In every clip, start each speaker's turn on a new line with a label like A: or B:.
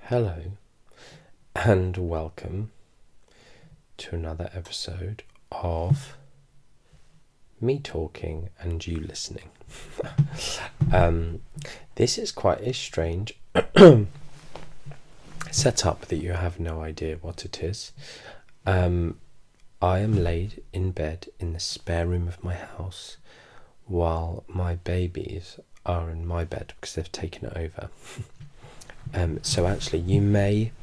A: Hello and welcome to another episode of me talking and you listening. This is quite a strange setup that you have no idea what it is. I am laid in bed in the spare room of my house while my babies are in my bed because they've taken it over. So actually you may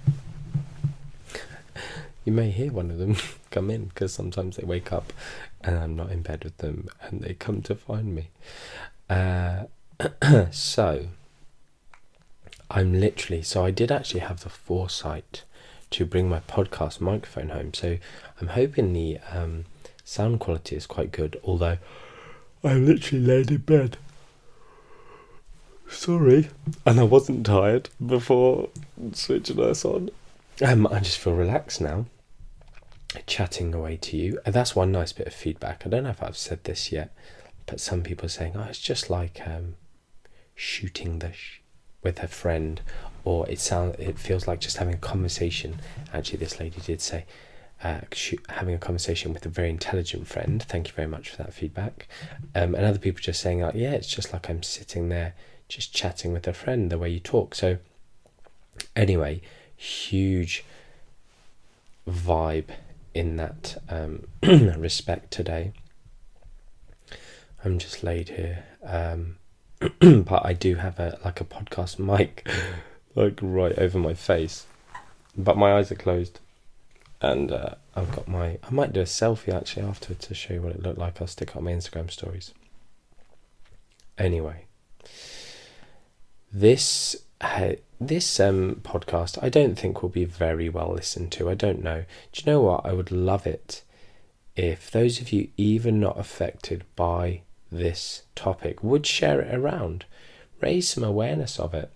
A: hear one of them come in because sometimes they wake up and I'm not in bed with them and they come to find me. So I did actually have the foresight to bring my podcast microphone home. So I'm hoping the sound quality is quite good, although I'm literally laid in bed. Sorry. And I wasn't tired before switching us on. I just feel relaxed now, chatting away to you. And that's one nice bit of feedback. I don't know if I've said this yet, but some people are saying, it's just like shooting with a friend, or it feels like just having a conversation. Actually, this lady did say, having a conversation with a very intelligent friend. Thank you very much for that feedback. And other people just saying, it's just like I'm sitting there just chatting with a friend, the way you talk. So anyway, huge vibe in that respect today. I'm just laid here, but I do have a podcast mic like right over my face, but my eyes are closed, and I've got I might do a selfie actually afterwards to show you what it looked like. I'll stick it on my Instagram stories. Anyway, This podcast I don't think will be very well listened to. I don't know. Do you know what? I would love it if those of you even not affected by this topic would share it around, raise some awareness of it.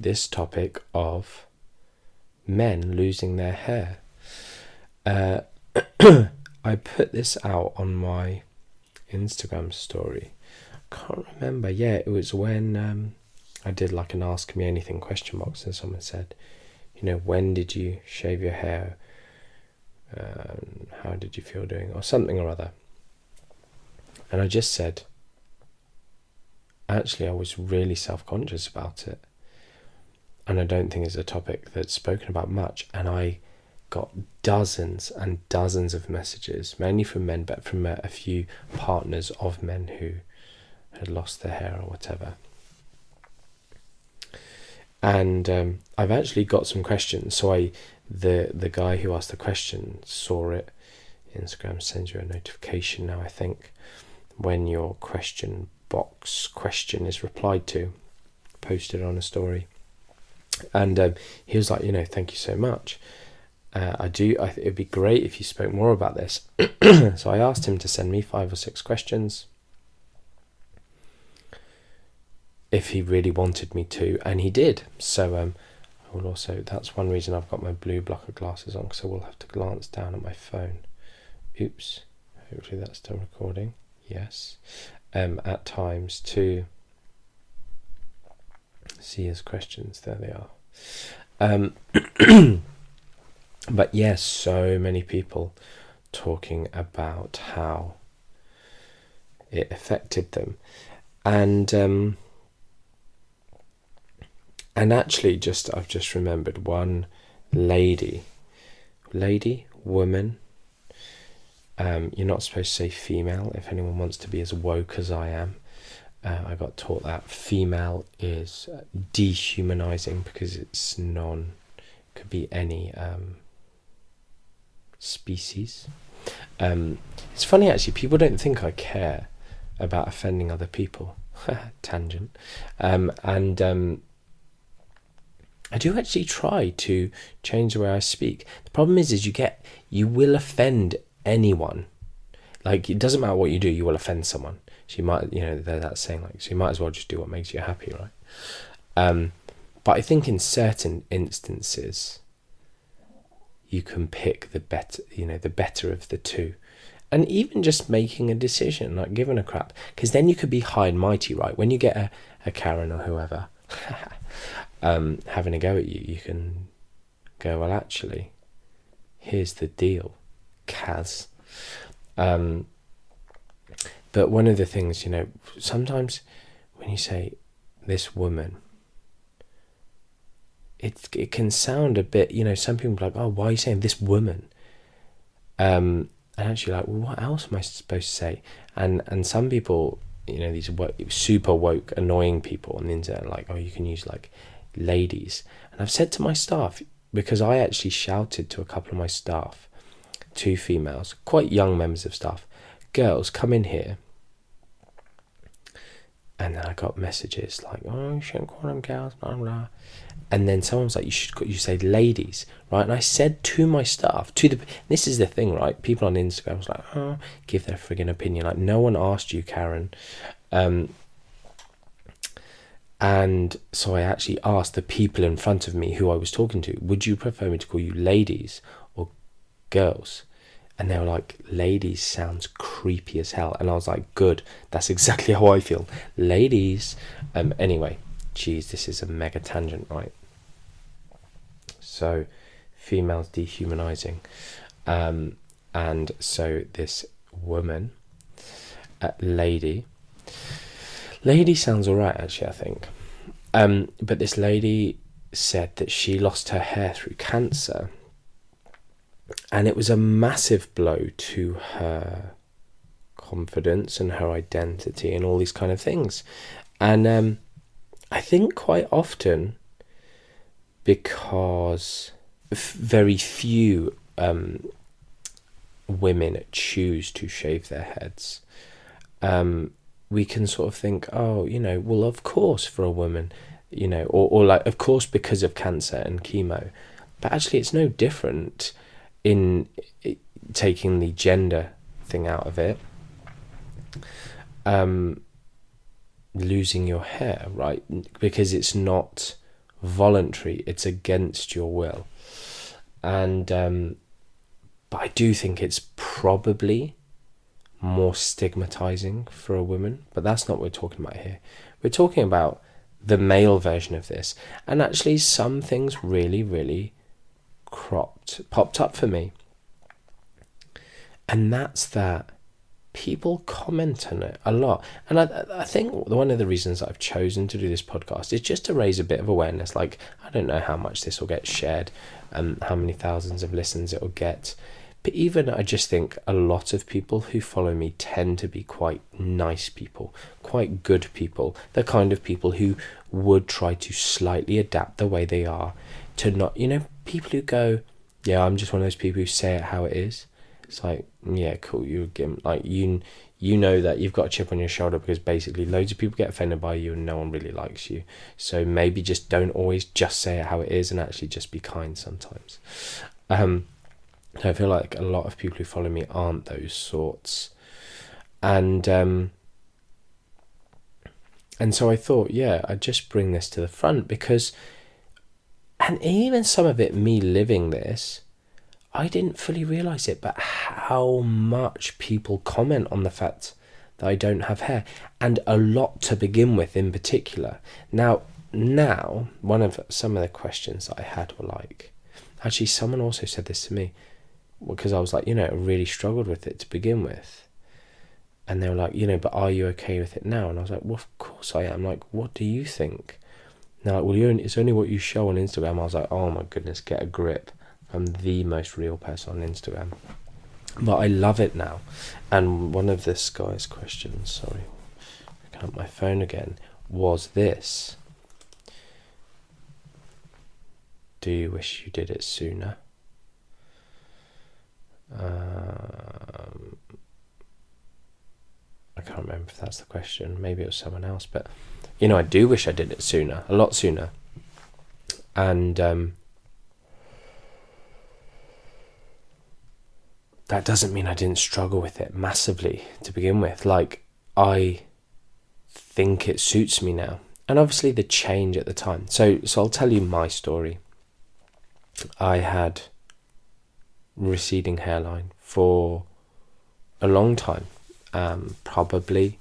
A: This topic of men losing their hair. I put this out on my Instagram story. Can't remember. Yeah, it was when I did like an Ask Me Anything question box, and someone said, when did you shave your hair? How did you feel doing, or something or other? And I just said, actually, I was really self-conscious about it, and I don't think it's a topic that's spoken about much. And I got dozens and dozens of messages, mainly from men, but from a few partners of men who had lost their hair or whatever. And I've actually got some questions. So the guy who asked the question saw it. Instagram sends you a notification now, I think, when your question box question is replied to, posted on a story. And he was like, thank you so much. It'd be great if you spoke more about this. So I asked him to send me 5 or 6 questions if he really wanted me to, and he did. So I will also, that's one reason I've got my blue blocker glasses on, because I will have to glance down at my phone. Oops, hopefully that's still recording. Yes. At times to see his questions. There they are. But yes, so many people talking about how it affected them. And actually, I've just remembered one woman. You're not supposed to say female if anyone wants to be as woke as I am. I got taught that female is dehumanizing because it's could be any species. It's funny actually, people don't think I care about offending other people. Tangent. I do actually try to change the way I speak. The problem is you will offend anyone. Like, it doesn't matter what you do, you will offend someone. So you might, that's saying, so you might as well just do what makes you happy, right? But I think in certain instances, you can pick the better of the two. And even just making a decision, like giving a crap, because then you could be high and mighty, right? When you get a Karen or whoever, having a go at you, you can go, well, actually, here's the deal, Kaz. But one of the things, sometimes when you say this woman, it can sound a bit, some people are like, oh, why are you saying this woman? And actually, like, well, what else am I supposed to say? And some people, these super woke, annoying people on the internet, like, oh, you can use like ladies. And I've said to my staff, because I actually shouted to a couple of my staff, 2 females, quite young members of staff, girls, come in here. And then I got messages like, oh, you shouldn't call them girls, blah, blah. And then someone's like, you say ladies, right? And I said to my staff, this is the thing, right? People on Instagram was like, oh, give their friggin' opinion. Like, no one asked you, Karen. And so I actually asked the people in front of me who I was talking to, would you prefer me to call you ladies or girls? And they were like, ladies sounds creepy as hell. And I was like, good, that's exactly how I feel. Ladies. Anyway, geez, this is a mega tangent, right? So, females dehumanizing. And so this woman, lady sounds alright, actually, I think. But this lady said that she lost her hair through cancer. And it was a massive blow to her confidence and her identity and all these kind of things. And I think quite often, because very few women choose to shave their heads, we can sort of think, oh, well, of course for a woman, or like, of course because of cancer and chemo. But actually it's no different in taking the gender thing out of it. Losing your hair, right? Because it's not voluntary, it's against your will. And but I do think it's probably more stigmatizing for a woman, but that's not what we're talking about here. We're talking about the male version of this, and actually some things really, really popped up for me. And that's that people comment on it a lot. And I think one of the reasons I've chosen to do this podcast is just to raise a bit of awareness. Like, I don't know how much this will get shared and how many thousands of listens it will get. But even I just think a lot of people who follow me tend to be quite nice people, quite good people, the kind of people who would try to slightly adapt the way they are to not, people who go, yeah, I'm just one of those people who say it how it is. It's like, yeah, cool. You know that you've got a chip on your shoulder because basically loads of people get offended by you and no one really likes you. So maybe just don't always just say it how it is and actually just be kind sometimes. I feel like a lot of people who follow me aren't those sorts. And so I thought, yeah, I'd just bring this to the front because, and even some of it, me living this, I didn't fully realise it, but how much people comment on the fact that I don't have hair, and a lot to begin with in particular. Now, some of the questions that I had were like, actually someone also said this to me, because I was like, I really struggled with it to begin with. And they were like, but are you okay with it now? And I was like, well, of course I am. Like, what do you think? And they're like, well, it's only what you show on Instagram. I was like, oh my goodness, get a grip. I'm the most real person on Instagram. But I love it now. And one of this guy's questions, sorry, I got my phone again, was this. Do you wish you did it sooner? I can't remember if that's the question. Maybe it was someone else. But, I do wish I did it sooner, a lot sooner. And that doesn't mean I didn't struggle with it massively to begin with. Like, I think it suits me now. And obviously the change at the time. So I'll tell you my story. I had receding hairline for a long time. Probably,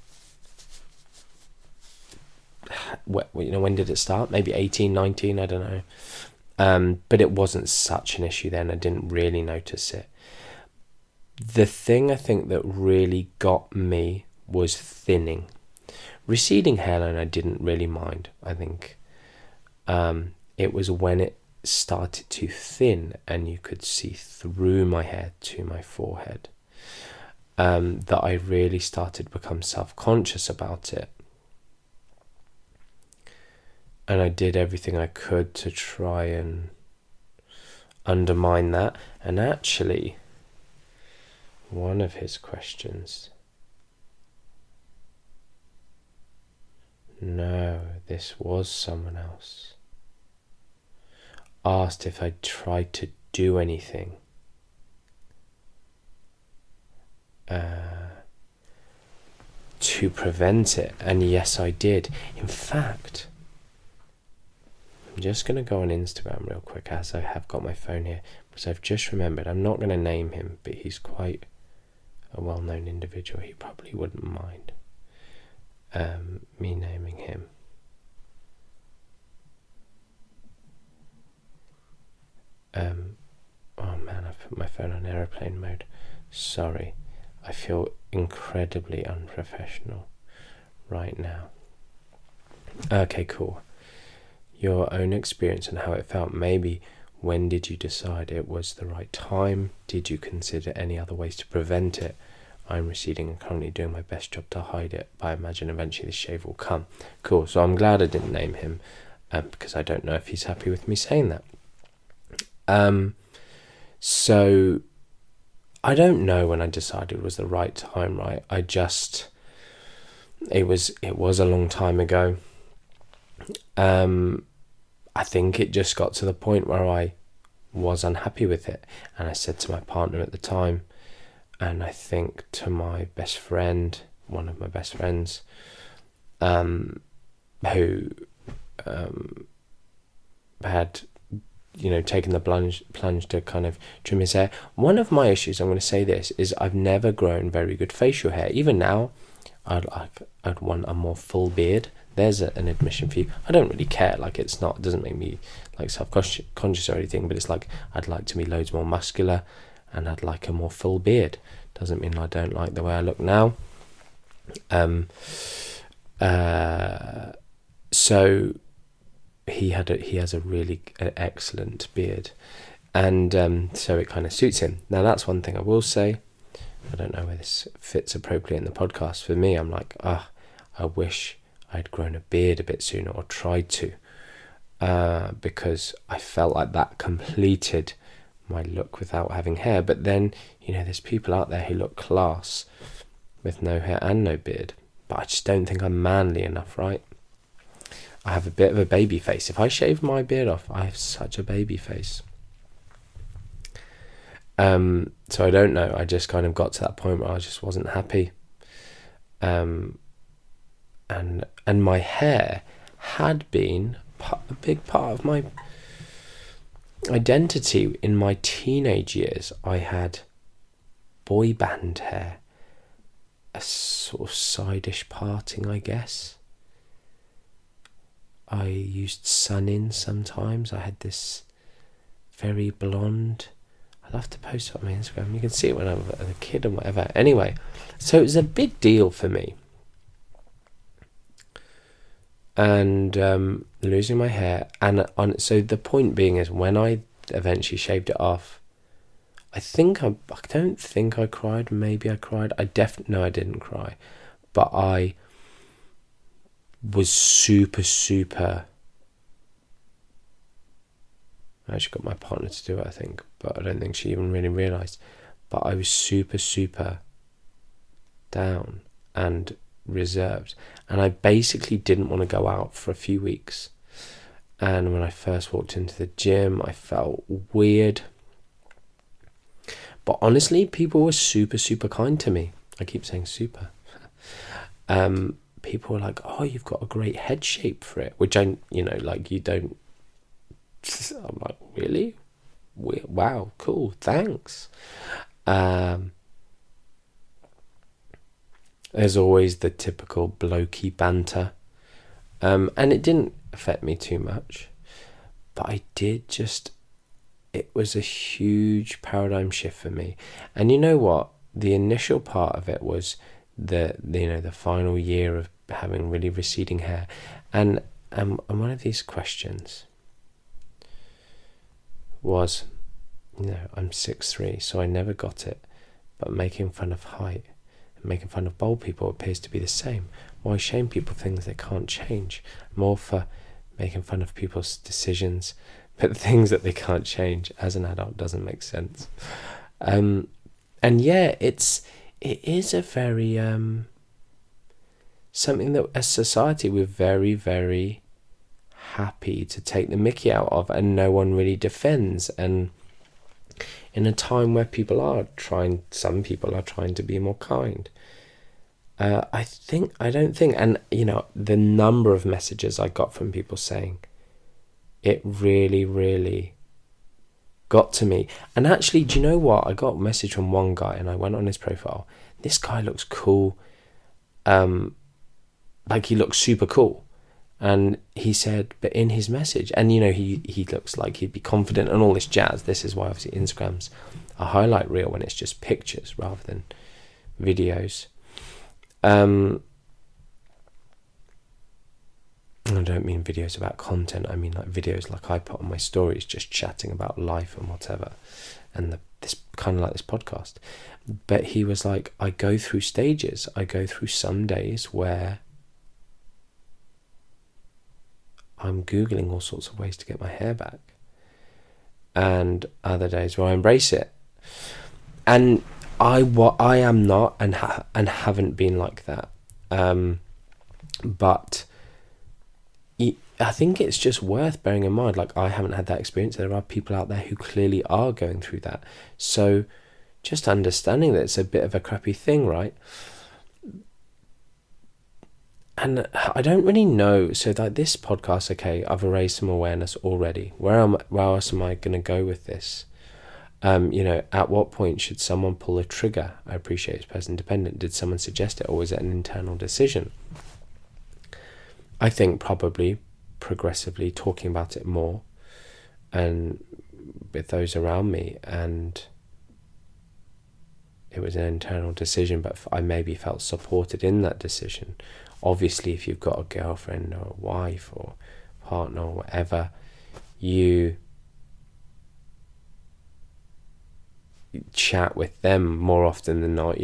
A: when did it start? Maybe 18, 19, I don't know. But it wasn't such an issue then. I didn't really notice it. The thing I think that really got me was thinning. Receding hairline I didn't really mind. I think it was when it started to thin and you could see through my hair to my forehead that I really started to become self-conscious about it. And I did everything I could to try and undermine that. And actually, one of his questions... No, this was someone else. Asked if I'd tried to do anything to prevent it. And yes, I did. In fact, I'm just going to go on Instagram real quick as I have got my phone here, because I've just remembered. I'm not going to name him, but he's quite a well-known individual. He probably wouldn't mind me naming him. Oh man, I've put my phone on airplane mode. Sorry, I feel incredibly unprofessional right now. Okay, cool. Your own experience and how it felt. Maybe when did you decide it was the right time? Did you consider any other ways to prevent it? I'm receding and currently doing my best job to hide it, but I imagine eventually the shave will come. Cool, so I'm glad I didn't name him, because I don't know if he's happy with me saying that. So I don't know when I decided it was the right time, right? It was a long time ago. I think it just got to the point where I was unhappy with it, and I said to my partner at the time, and I think to my best friend, one of my best friends, who had, taken the plunge to kind of trim his hair. One of my issues, I'm going to say this, is I've never grown very good facial hair. Even now, I'd want a more full beard. There's an admission for you. I don't really care. Like, it doesn't make me like self-conscious or anything, but it's like I'd like to be loads more muscular, and I'd like a more full beard. Doesn't mean I don't like the way I look now. So he has a really excellent beard, and so it kind of suits him. Now that's one thing I will say. I don't know whether this fits appropriately in the podcast. For me, I'm like, I wish I'd grown a beard a bit sooner, or tried to, because I felt like that completed my look without having hair. But then, there's people out there who look class with no hair and no beard, but I just don't think I'm manly enough, right? I have a bit of a baby face. If I shave my beard off, I have such a baby face. So I don't know. I just kind of got to that point where I just wasn't happy. And my hair had been a big part of my identity in my teenage years. I had boy band hair, a sort of side-ish parting, I guess. I used sun-in sometimes. I had this very blonde... I'll have to post it on my Instagram. You can see it when I was a kid and whatever. Anyway, so it was a big deal for me. And losing my hair. So the point being is, when I eventually shaved it off, I don't think I cried. Maybe I cried. No, I didn't cry. But I was super, super... I actually got my partner to do it, I think, but I don't think she even really realised. But I was super, super down and reserved, and I basically didn't want to go out for a few weeks. And when I first walked into the gym, I felt weird. But honestly, people were super, super kind to me. I keep saying super. People were like, "Oh, you've got a great head shape for it," which you don't. I'm like, really? Wow, cool, thanks. There's always the typical blokey banter. And it didn't affect me too much, but it was a huge paradigm shift for me. And you know what? The initial part of it was the final year of having really receding hair. And one of these questions was, I'm 6'3", so I never got it, but making fun of height and making fun of bald people appears to be the same. Why shame people for things they can't change? More for making fun of people's decisions, but things that they can't change as an adult doesn't make sense. And yeah, it is a very something that as society we're very, very happy to take the mickey out of, and no one really defends. And in a time where some people are trying to be more kind. I don't think, and the number of messages I got from people saying it really, really got to me. And actually, do you know what? I got a message from one guy, and I went on his profile. This guy looks cool. Like he looks super cool. And he said, but in his message, and he looks like he'd be confident and all this jazz. This is why obviously Instagram's a highlight reel when it's just pictures rather than videos. I don't mean videos about content. I mean like videos like I put on my stories, just chatting about life and whatever, and this kind of like this podcast. But he was like, I go through stages. I go through some days where I'm Googling all sorts of ways to get my hair back, and other days where I embrace it. And I am not and haven't been like that. But I think it's just worth bearing in mind, like I haven't had that experience. There are people out there who clearly are going through that. So just understanding that it's a bit of a crappy thing, right? And I don't really know. So like this podcast, okay, I've raised some awareness already. Where else am I going to go with this? At what point should someone pull a trigger? I appreciate it's person dependent. Did someone suggest it, or was it an internal decision? I think probably progressively talking about it more and with those around me, and it was an internal decision, but I maybe felt supported in that decision. Obviously, if you've got a girlfriend or a wife or partner or whatever, you chat with them more often than not,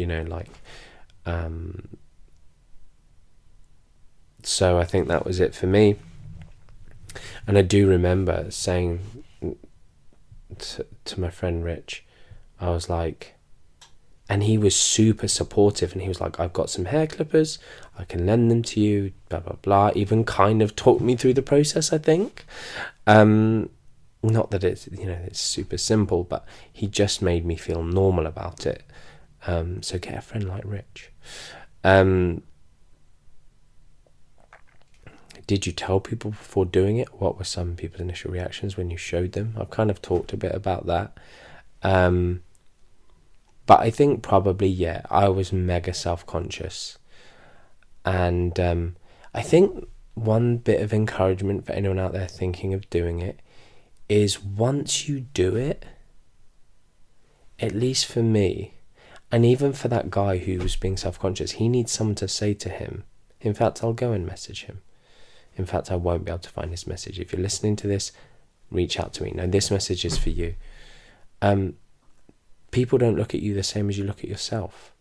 A: so I think that was it for me. And I do remember saying to my friend Rich, I was like, and he was super supportive, and he was like, I've got some hair clippers, I can lend them to you, blah blah blah. Even kind of talked me through the process, I think. Not that it's it's super simple, but he just made me feel normal about it. So get a friend like Rich. Did you tell people before doing it? What were some people's initial reactions when you showed them? I've kind of talked a bit about that. But I think probably, yeah, I was mega self-conscious. And I think one bit of encouragement for anyone out there thinking of doing it is once you do it, at least for me, and even for that guy who was being self-conscious, he needs someone to say to him. In fact, I'll go and message him. In fact, I won't be able to find his message. If you're listening to this, reach out to me. No, this message is for you. People don't look at you the same as you look at yourself.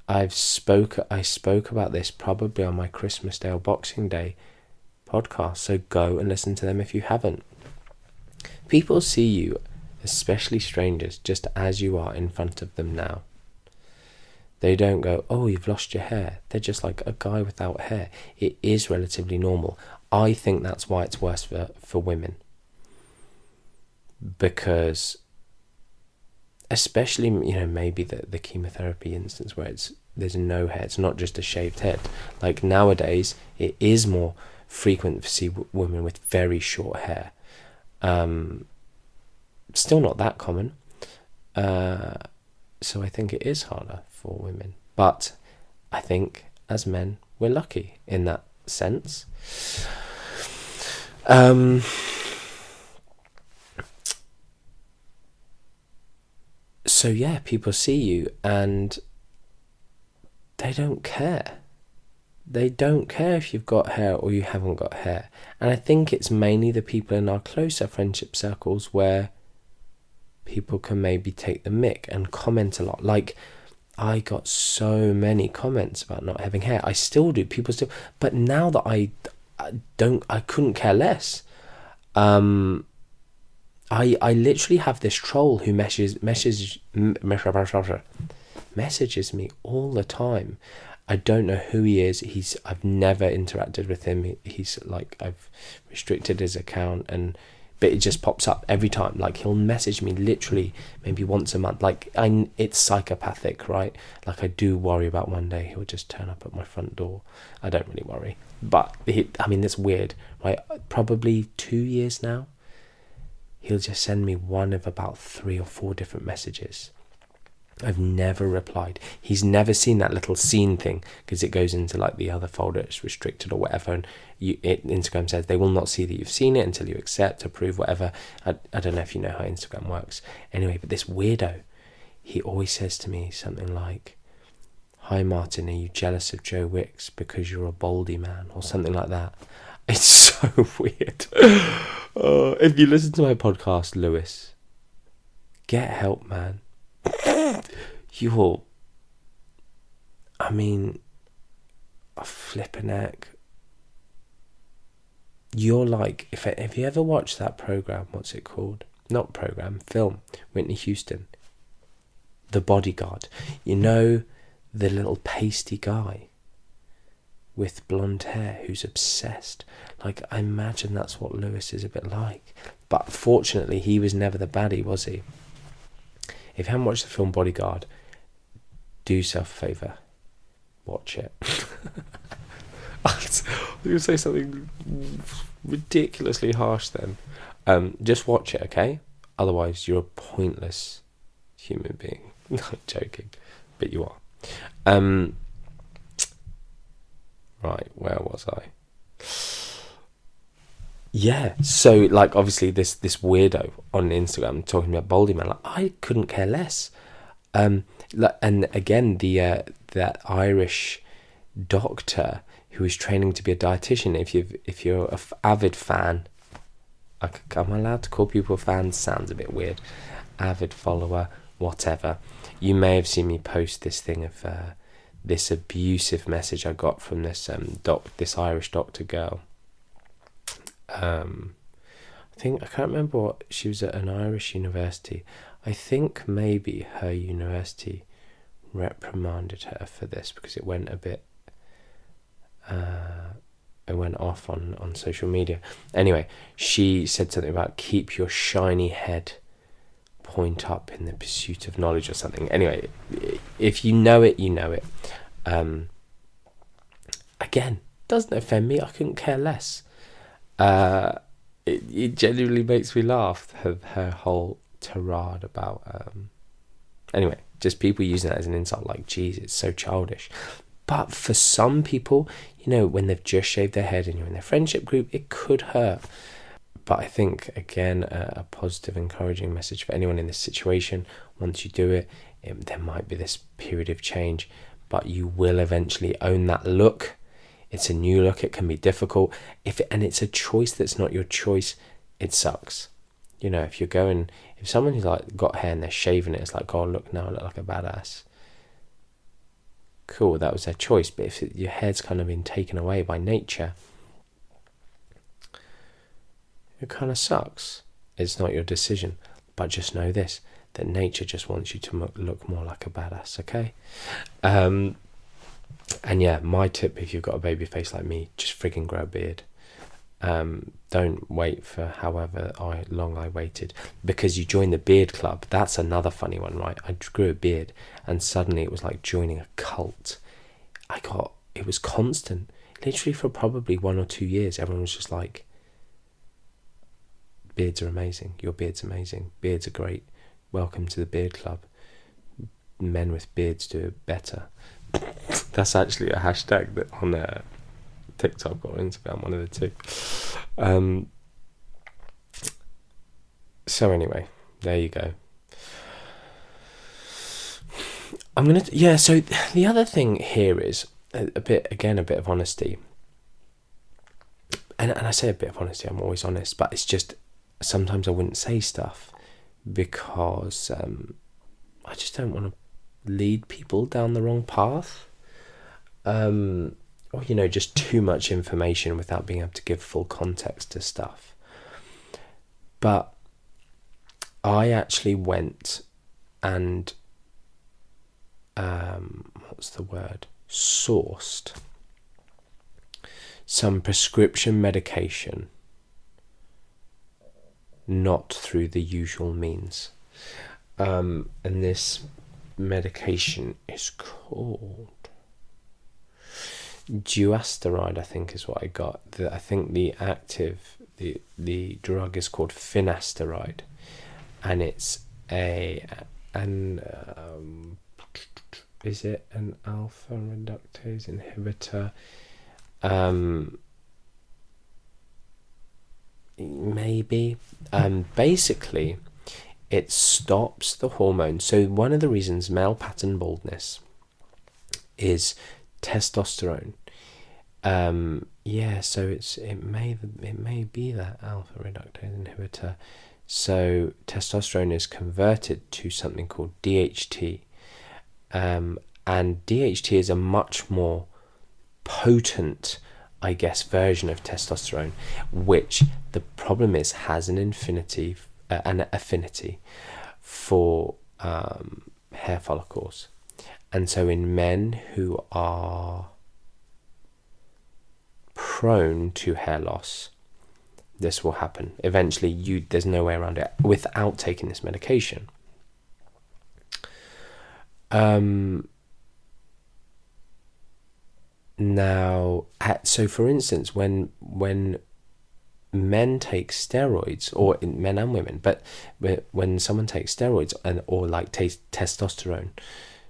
A: I spoke about this probably on my Christmas Day or Boxing Day podcast, so go and listen to them if you haven't. People see you, especially strangers, just as you are in front of them now. They don't go, oh, you've lost your hair. They're just like a guy without hair. It is relatively normal. I think that's why it's worse for women. Because especially, maybe the chemotherapy instance where there's no hair, it's not just a shaved head. Like nowadays, it is more frequent to see women with very short hair. Still not that common. So I think it is harder for women. But I think as men, we're lucky in that sense. So yeah, people see you and they don't care. They don't care if you've got hair or you haven't got hair. And I think it's mainly the people in our closer friendship circles where people can maybe take the mick and comment a lot. Like, I got so many comments about not having hair. I still do. People still. But now that I couldn't care less. I literally have this troll who messages me all the time. I don't know who he is. I've never interacted with him. He's like, I've restricted his account, but it just pops up every time. Like, he'll message me literally maybe once a month. Like, it's psychopathic, right? Like, I do worry about one day he'll just turn up at my front door. I don't really worry, but it's weird, right? Probably 2 years now. He'll just send me one of about 3 or 4 different messages. I've never replied. He's never seen that little scene thing because it goes into like the other folder. It's restricted or whatever, and Instagram says they will not see that you've seen it until you accept, approve, whatever. I don't know if you know how Instagram works. Anyway, but this weirdo, he always says to me something like, "Hi Martin, are you jealous of Joe Wicks because you're a baldy man?" or something like that. It's so weird. If you listen to my podcast, Lewis, get help, man. You're, a flipping heck. You're like, if you ever watched that program, what's it called? Not program, film, Whitney Houston, The Bodyguard. You know, the little pasty guy with blonde hair who's obsessed. Like, I imagine that's what Lewis is a bit like. But fortunately, he was never the baddie, was he? If you haven't watched the film Bodyguard, do yourself a favour, watch it. I was going to say something ridiculously harsh then. Just watch it, okay? Otherwise, you're a pointless human being. Not joking, but you are. Right, where was I? Yeah, so like obviously this weirdo on Instagram talking about baldy man, like I couldn't care less. And again, that Irish doctor who was training to be a dietitian. If you're an avid fan, am I allowed to call people fans? Sounds a bit weird. Avid follower, whatever. You may have seen me post this thing of this abusive message I got from this Irish doctor girl. I can't remember what, she was at an Irish university. I think maybe her university reprimanded her for this because it went a bit it went off on social media. Anyway, she said something about keep your shiny head point up in the pursuit of knowledge or something. Anyway, if you know it, you know it. Again, doesn't offend me. I couldn't care less. It genuinely makes me laugh, her whole tirade about anyway, just people using that as an insult, like, geez, it's so childish. But for some people, when they've just shaved their head and you're in their friendship group, it could hurt. But I think, again, a positive, encouraging message for anyone in this situation. Once you do it, there might be this period of change, but you will eventually own that look. It's a new look. It can be difficult. And it's a choice that's not your choice, it sucks. If someone who's like got hair and they're shaving it, it's like, oh, look, now I look like a badass. Cool, that was their choice. But if your hair's kind of been taken away by nature, it kind of sucks. It's not your decision. But just know this, that nature just wants you to look more like a badass, okay? And yeah, my tip, if you've got a baby face like me, just frigging grow a beard. Don't wait for however long I waited, because you join the beard club. That's another funny one, right? I grew a beard and suddenly it was like joining a cult. It was constant. Literally for probably 1 or 2 years, everyone was just like, beards are amazing. Your beard's amazing. Beards are great. Welcome to the beard club. Men with beards do it better. That's actually a hashtag that on TikTok or Instagram, one of the two. So anyway, there you go. So the other thing here is a bit of honesty. And I say a bit of honesty, I'm always honest, but it's just sometimes I wouldn't say stuff because I just don't want to lead people down the wrong path. Or, just too much information without being able to give full context to stuff. But I actually went and sourced some prescription medication, not through the usual means. And this medication is called Duasteride, I think is what I got. I think the drug is called finasteride, and it's is it an alpha reductase inhibitor? Maybe. Basically, it stops the hormone. So one of the reasons male pattern baldness is testosterone. So it may be that alpha reductase inhibitor. So testosterone is converted to something called DHT. And DHT is a much more potent, I guess, version of testosterone, which the problem is has an affinity for hair follicles. And so in men who are prone to hair loss, this will happen. Eventually, there's no way around it without taking this medication. So for instance, when men take steroids, or men and women, but when someone takes steroids or testosterone,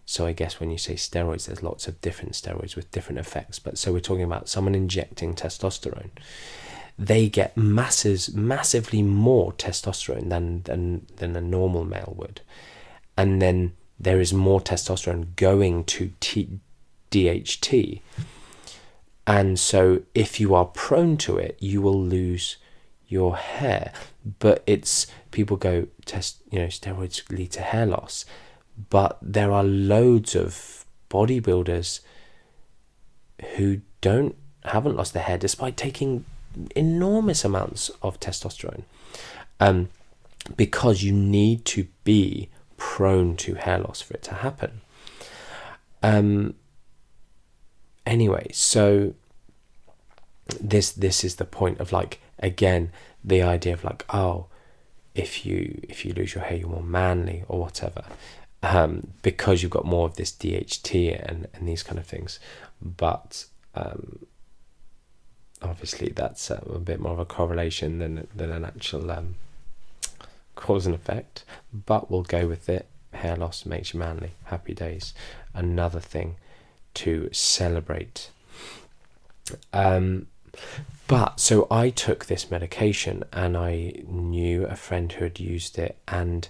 A: so I guess when you say steroids, there's lots of different steroids with different effects. But so we're talking about someone injecting testosterone, they get massively more testosterone than a normal male would, and then there is more testosterone going to DHT. And so if you are prone to it, you will lose your hair. But people go, steroids lead to hair loss. But there are loads of bodybuilders who haven't lost their hair despite taking enormous amounts of testosterone. Because you need to be prone to hair loss for it to happen. Anyway, so this is the point of again, the idea of if you lose your hair, you're more manly or whatever, because you've got more of this DHT and these kind of things. But obviously that's a bit more of a correlation than an actual cause and effect, but we'll go with it. Hair loss makes you manly. Happy days. Another thing to celebrate. But so I took this medication, and I knew a friend who had used it, and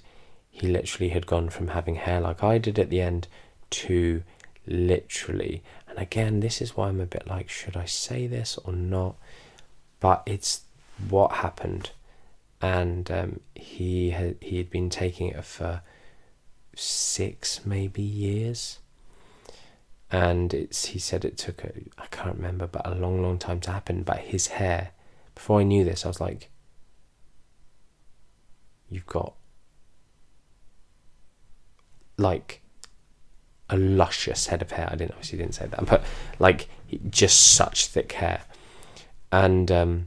A: he literally had gone from having hair like I did at the end to literally, and again, this is why I'm a bit should I say this or not? But it's what happened. And he had been taking it for 6 maybe years, and he said it took I can't remember, but a long time to happen. But his hair, before I knew this, I was like, you've got a luscious head of hair. I obviously didn't say that, but just such thick hair, and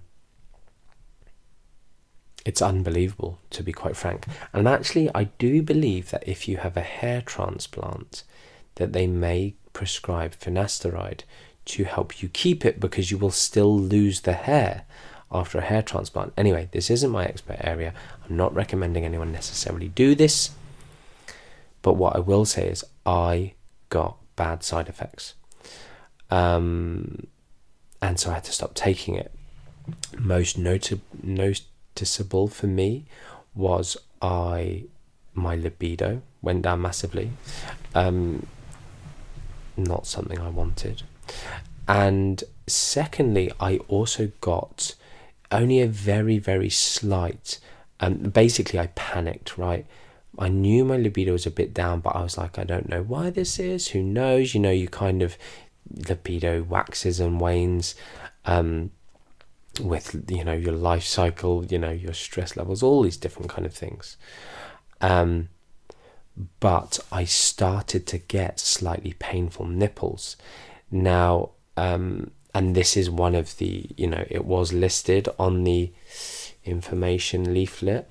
A: it's unbelievable, to be quite frank. And actually, I do believe that if you have a hair transplant, that they may prescribe finasteride to help you keep it, because you will still lose the hair after a hair transplant. Anyway, this isn't my expert area. I'm not recommending anyone necessarily do this. But what I will say is I got bad side effects. And and so I had to stop taking it. Most noticeable for me was my libido went down massively. Not something I wanted. And secondly, I also got only a very, very slight, basically I panicked, right? I knew my libido was a bit down, but I was like, I don't know why this is, who knows? You kind of, libido waxes and wanes with, your life cycle, your stress levels, all these different kind of things. But I started to get slightly painful nipples. Now, and this is one of the, it was listed on the information leaflet.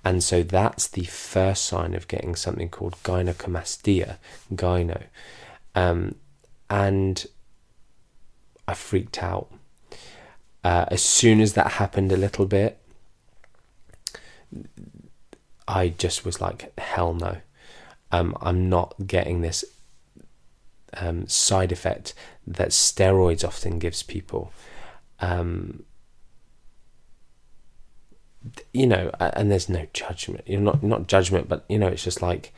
A: And so that's the first sign of getting something called gynecomastia, gyno. And I freaked out. As soon as that happened a little bit, I just was like, hell no. I'm not getting this side effect that steroids often gives people. And there's no judgment. Not judgment, but it's just like,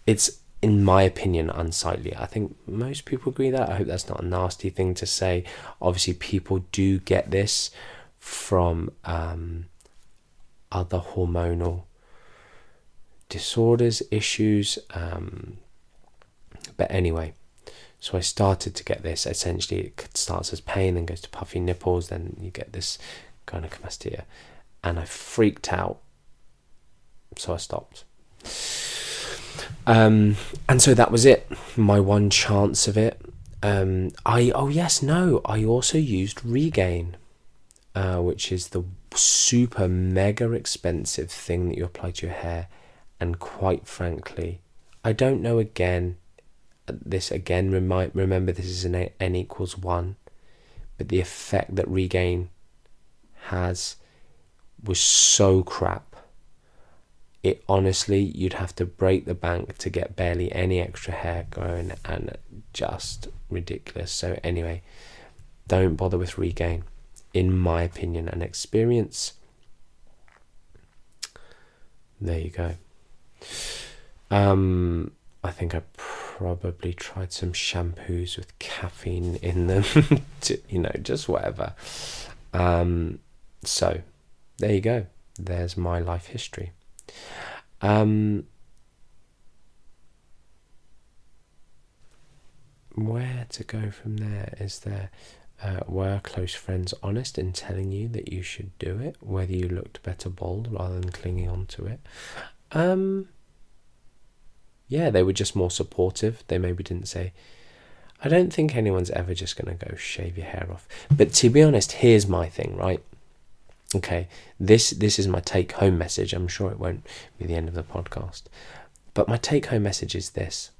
A: it's, in my opinion, unsightly. I think most people agree that. I hope that's not a nasty thing to say. Obviously, people do get this from other hormonal disorders, issues. But anyway, so I started to get this. Essentially, it starts as pain, then goes to puffy nipples, then you get this gynecomastia. And I freaked out, so I stopped. And so that was it. My one chance of it. I also used Regain, which is the super mega expensive thing that you apply to your hair. And quite frankly, I don't know. Remember this is an N equals 1, but the effect that Regain has was so crap. It honestly, you'd have to break the bank to get barely any extra hair growing, and just ridiculous. So anyway, don't bother with Regain, in my opinion and experience. There you go. I think I probably tried some shampoos with caffeine in them to, just whatever. So there you go. There's my life history. Where to go from there? Is there were close friends honest in telling you that you should do it, whether you looked better bald rather than clinging on to it? Yeah, they were just more supportive. They maybe didn't say, I don't think anyone's ever just going to go shave your hair off. But to be honest, here's my thing, right? Okay, this is my take-home message. I'm sure it won't be the end of the podcast. But my take-home message is this.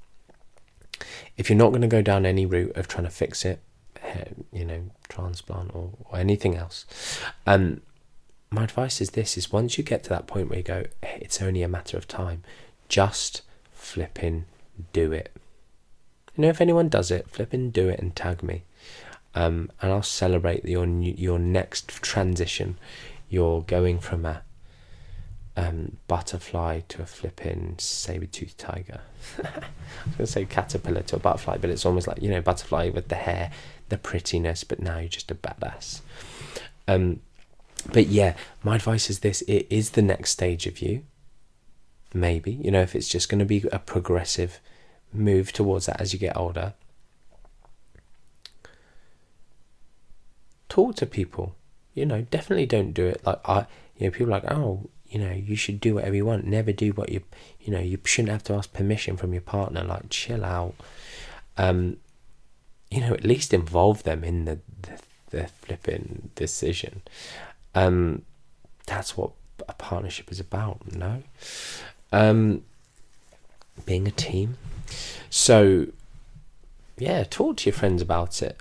A: If you're not going to go down any route of trying to fix it, transplant or anything else, my advice is this, is once you get to that point where you go, hey, it's only a matter of time, just flipping do it. If anyone does it, flipping do it and tag me. And I'll celebrate your next transition. You're going from a butterfly to a flipping saber-toothed tiger. I was going to say caterpillar to a butterfly, but it's almost like, butterfly with the hair, the prettiness, but now you're just a badass. But yeah, my advice is this. It is the next stage of you. Maybe, if it's just going to be a progressive move towards that as you get older. Talk to people, definitely don't do it like people are like, oh, you should do whatever you want, never do what you shouldn't have to ask permission from your partner. Like, chill out. At least involve them in the flipping decision. That's what a partnership is about, no? Being a team. So yeah, talk to your friends about it,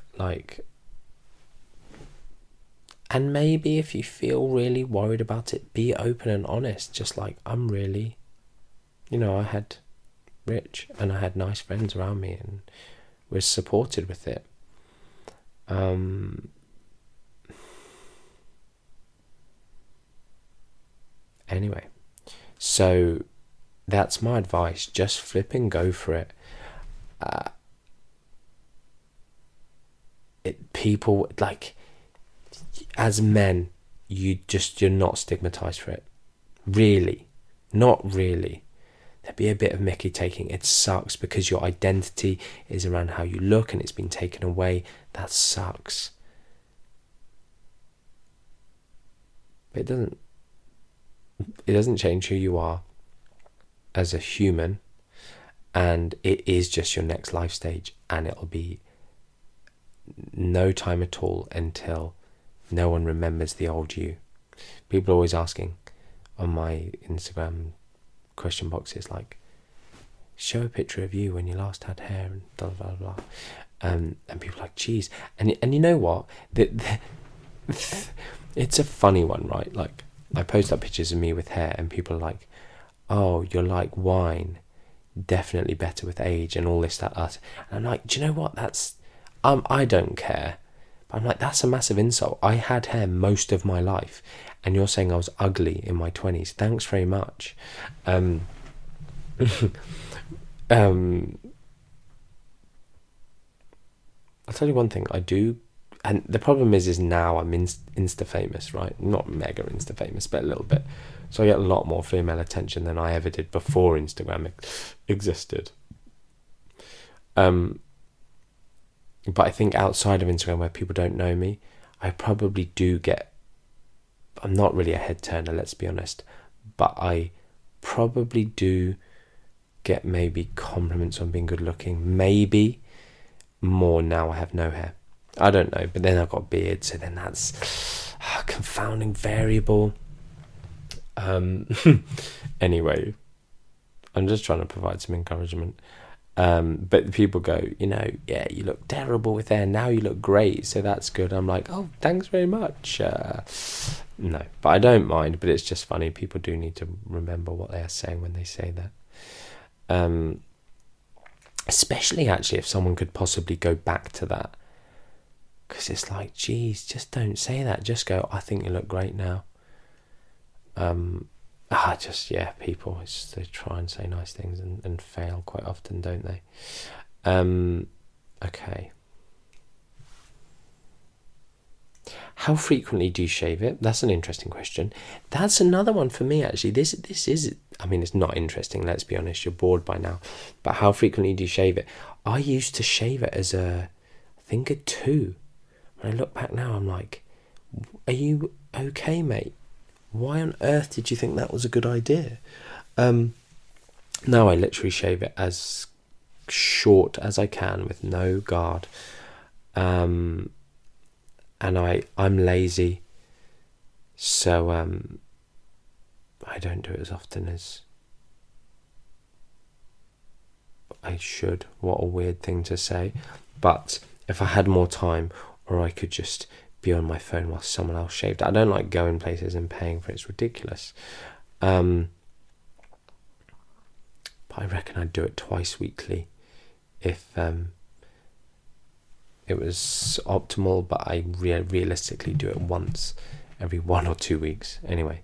A: and maybe if you feel really worried about it, be open and honest. Just like, I'm really, I had rich and I had nice friends around me and was supported with it. Anyway, so that's my advice. Just flip and go for it. People, like, as men, you're not stigmatized for it. Really. Not really. There'd be a bit of Mickey taking. It sucks because your identity is around how you look and it's been taken away. That sucks. But it doesn't change who you are as a human, and it is just your next life stage, and it'll be no time at all until no one remembers the old you. People are always asking on my Instagram question boxes, like, show a picture of you when you last had hair and blah blah blah, and people are like, geez, and you know what, it's a funny one, right? Like, I post up pictures of me with hair and people are like, oh, you're like wine, definitely better with age, and all this, that, and I'm like, do you know what, that's I don't care. But I'm like, that's a massive insult. I had hair most of my life, and you're saying I was ugly in my 20s. Thanks very much. I'll tell you one thing, I do, and the problem is now I'm Insta famous, right? Not mega Insta famous, but a little bit. So I get a lot more female attention than I ever did before Instagram existed. But I think outside of Instagram, where people don't know me, I probably do get, I'm not really a head turner, let's be honest, but I probably do get maybe compliments on being good looking, maybe more now I have no hair. I don't know, but then I've got a beard, so then that's a confounding variable. Anyway, I'm just trying to provide some encouragement. But people go, yeah, you look terrible with hair, now you look great, so that's good. I'm like, oh, thanks very much. No, but I don't mind, but it's just funny. People do need to remember what they are saying when they say that. Especially, actually, if someone could possibly go back to that. Because it's like, geez, just don't say that. Just go, I think you look great now. People, they try and say nice things and fail quite often, don't they? Okay. How frequently do you shave it? That's an interesting question. That's another one for me, actually. This is, I mean, it's not interesting, let's be honest. You're bored by now. But how frequently do you shave it? I used to shave it as I think a 2. When I look back now, I'm like, are you okay, mate? Why on earth did you think that was a good idea? Now I literally shave it as short as I can with no guard. And I'm lazy, so I don't do it as often as I should. What a weird thing to say. But if I had more time, or I could just be on my phone while someone else shaved. I don't like going places and paying for it. It's ridiculous. But I reckon I'd do it twice weekly if it was optimal, but I realistically do it once every 1 or 2 weeks. Anyway,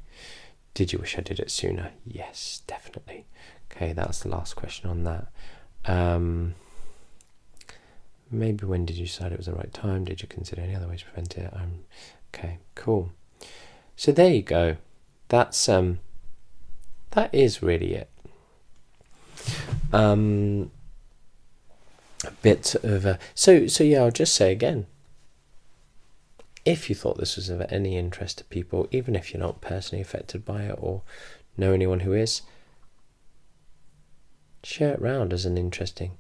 A: did you wish I did it sooner? Yes, definitely. Okay, that's the last question on that. Maybe when did you decide it was the right time? Did you consider any other ways to prevent it? Okay, cool. So there you go. That's that is really it. A bit of a so yeah. I'll just say again. If you thought this was of any interest to people, even if you're not personally affected by it or know anyone who is, share it around as an interesting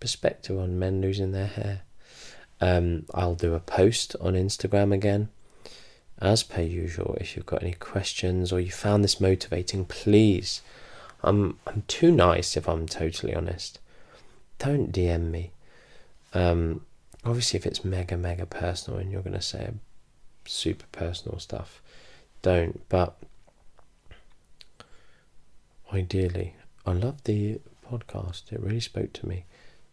A: perspective on men losing their hair. I'll do a post on Instagram again, as per usual. If you've got any questions or you found this motivating, please. I'm too nice, if I'm totally honest. Don't DM me. Obviously, if it's mega personal and you're going to say super personal stuff, don't. But ideally, I love the podcast. It really spoke to me.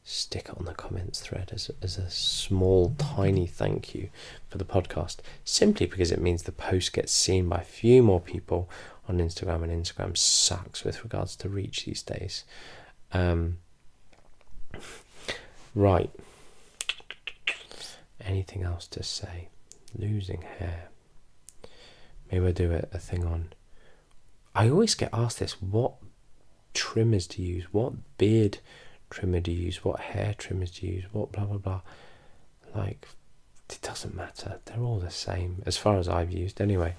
A: stick it on the comments thread as a small, tiny thank you for the podcast, simply because it means the post gets seen by a few more people on Instagram, and Instagram sucks with regards to reach these days. Right. Anything else to say? Losing hair. Maybe we'll do a thing on... I always get asked this, what trimmers to use, what beard trimmer to use, what hair trimmers to use, what blah blah blah. Like, it doesn't matter, they're all the same as far as I've used anyway.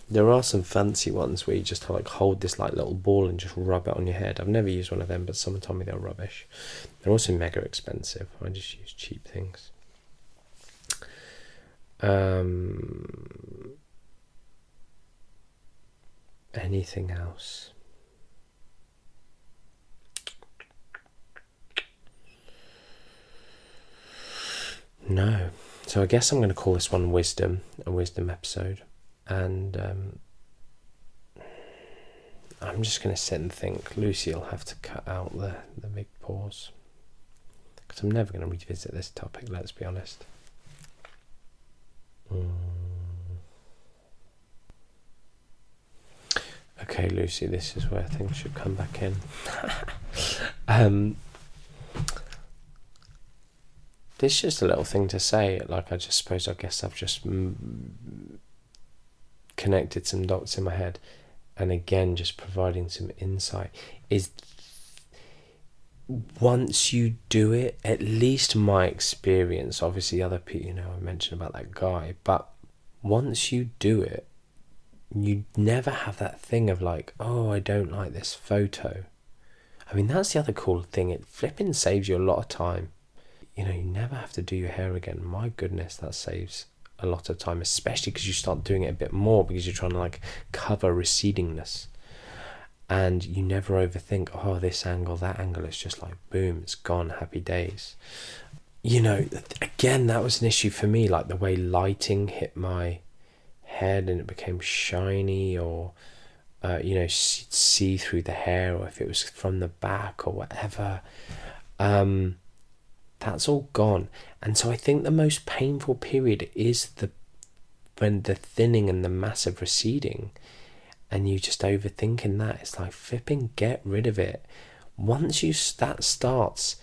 A: There are some fancy ones where you just like hold this like little ball and just rub it on your head. I've never used one of them, but someone told me they're rubbish. They're also mega expensive. I just use cheap things. Anything else? No. So I guess I'm going to call this one a wisdom episode. And I'm just going to sit and think. Lucy will have to cut out the big pause, because I'm never going to revisit this topic, let's be honest. Okay, Lucy, this is where things should come back in. This is just a little thing to say. Like, I guess I've just connected some dots in my head, and again, just providing some insight. Is once you do it, at least my experience, obviously other people, I mentioned about that guy, but once you do it, you never have that thing of like, oh, I don't like this photo. I mean, that's the other cool thing. It flipping saves you a lot of time. You never have to do your hair again. My goodness, that saves a lot of time, especially because you start doing it a bit more because you're trying to like cover recedingness, and you never overthink, oh, this angle, that angle. It's just like boom, it's gone, happy days. Again, that was an issue for me, like the way lighting hit my head and it became shiny, or see through the hair, or if it was from the back or whatever. That's all gone. And so I think the most painful period is when the thinning and the massive receding, and you just overthinking that. It's like, flipping get rid of it. Once that starts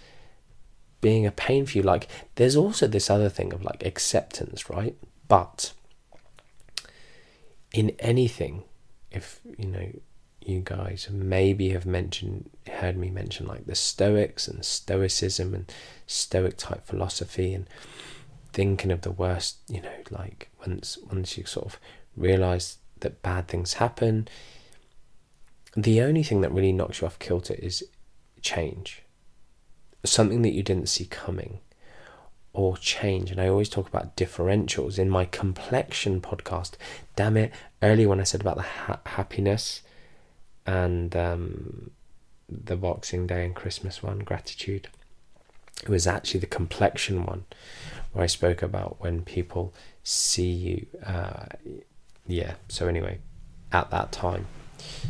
A: being a pain for you, like, there's also this other thing of like acceptance, right? But in anything, if you guys maybe have heard me mention like the Stoics and Stoicism and Stoic type philosophy, and thinking of the worst, like once you sort of realize that bad things happen, the only thing that really knocks you off kilter is change, something that you didn't see coming, or change. And I always talk about differentials in my complexion podcast. Damn it, earlier when I said about the happiness and the Boxing Day and Christmas one, gratitude, it was actually the complexion one where I spoke about when people see you. So anyway, at that time,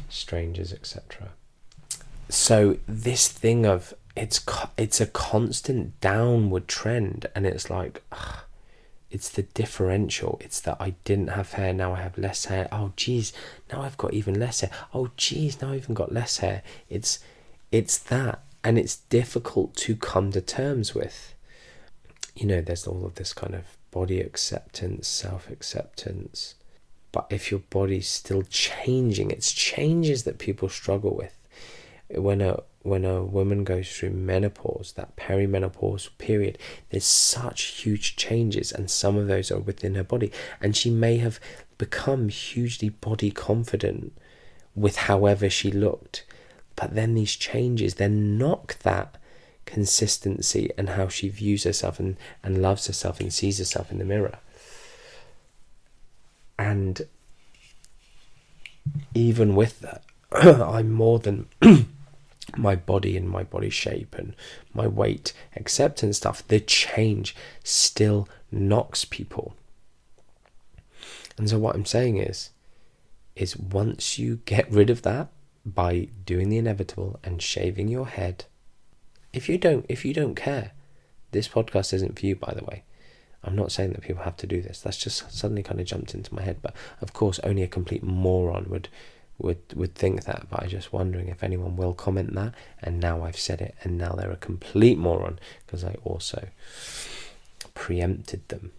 A: strangers, etc. So this thing of it's a constant downward trend, and it's like, it's the differential. It's that I didn't have hair, now I have less hair. Oh geez, now I've got even less hair. Oh geez, now I've even got less hair. It's that, and it's difficult to come to terms with. There's all of this kind of body acceptance, self-acceptance, but if your body's still changing, it's changes that people struggle with. When a woman goes through menopause, that perimenopause period, there's such huge changes, and some of those are within her body, and she may have become hugely body confident with however she looked, but then these changes then knock that consistency and how she views herself and loves herself and sees herself in the mirror. And even with that, I'm more than my body and my body shape and my weight acceptance stuff. The change still knocks people. And so what I'm saying is once you get rid of that by doing the inevitable and shaving your head. If you don't care, this podcast isn't for you, by the way. I'm not saying that people have to do this. That's just suddenly kind of jumped into my head. But of course, only a complete moron would think that. But I'm just wondering if anyone will comment that. And now I've said it, and now they're a complete moron because I also preempted them.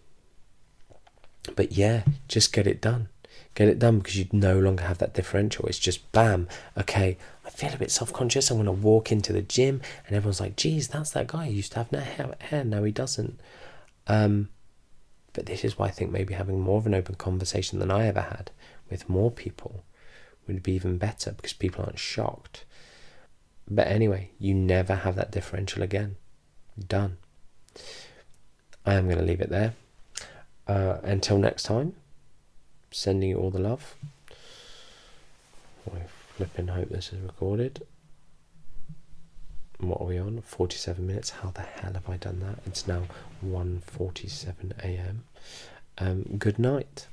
A: But yeah, just get it done. Get it done, because you no longer have that differential. It's just bam. Okay, I feel a bit self-conscious. I'm going to walk into the gym, and everyone's like, "Geez, that's that guy who used to have no hair. Now he doesn't." But this is why I think maybe having more of an open conversation than I ever had with more people would be even better, because people aren't shocked. But anyway, you never have that differential again. Done. I am going to leave it there. Until next time, sending you all the love. I flipping hope this is recorded. What are we on? 47 minutes. How the hell have I done that? It's now 1:47 a.m. Good night.